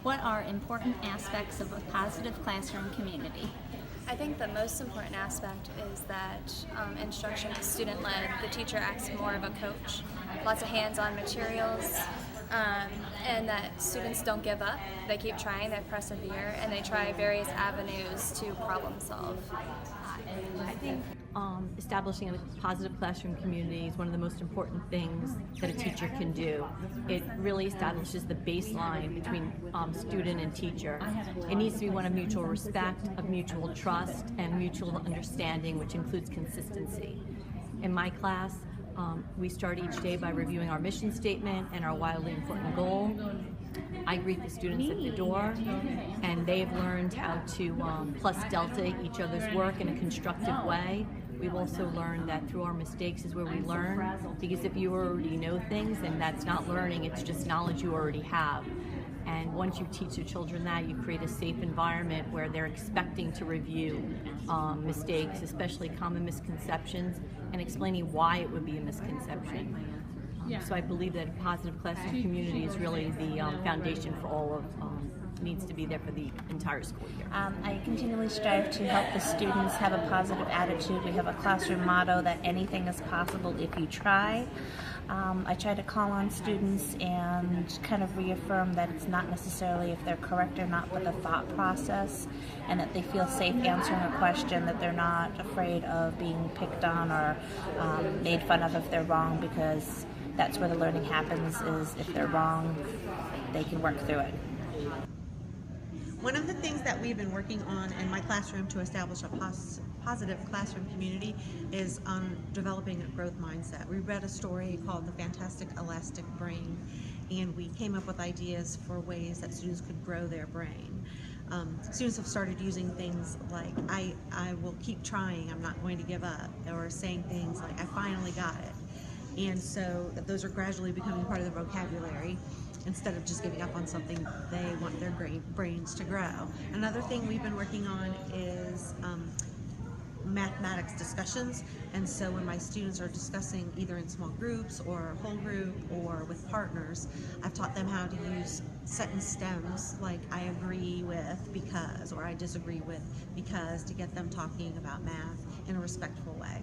What are important aspects of a positive classroom community? I think the most important aspect is that instruction is student-led. The teacher acts more of a coach. Lots of hands-on materials, and that students don't give up. They keep trying, they persevere, and they try various avenues to problem solve. I think establishing a positive classroom community is one of the most important things that a teacher can do. It really establishes the baseline between student and teacher. It needs to be one of mutual respect, of mutual trust, and mutual understanding, which includes consistency. In my class, we start each day by reviewing our mission statement and our wildly important goal. I greet the students at the door, and they've learned how to plus delta each other's work in a constructive way. We've also learned that through our mistakes is where we learn, because if you already know things, then that's not learning, it's just knowledge you already have. And once you teach your children that, you create a safe environment where they're expecting to review mistakes, especially common misconceptions, and explaining why it would be a misconception. So I believe that a positive classroom community is really the foundation for all of needs to be there for the entire school year. I continually strive to help the students have a positive attitude. We have a classroom motto that anything is possible if you try. I try to call on students and kind of reaffirm that it's not necessarily if they're correct or not, but the thought process, and that they feel safe answering a question, that they're not afraid of being picked on or made fun of if they're wrong, because that's where the learning happens. Is if they're wrong, they can work through it. One of the things that we've been working on in my classroom to establish a positive classroom community is on developing a growth mindset. We read a story called The Fantastic Elastic Brain, and we came up with ideas for ways that students could grow their brain. Students have started using things like, I will keep trying, I'm not going to give up, or saying things like, I finally got it. And so those are gradually becoming part of the vocabulary. Instead of just giving up on something, they want their brains to grow. Another thing we've been working on is mathematics discussions. And so when my students are discussing either in small groups or whole group or with partners, I've taught them how to use sentence stems like I agree with because, or I disagree with because, to get them talking about math in a respectful way.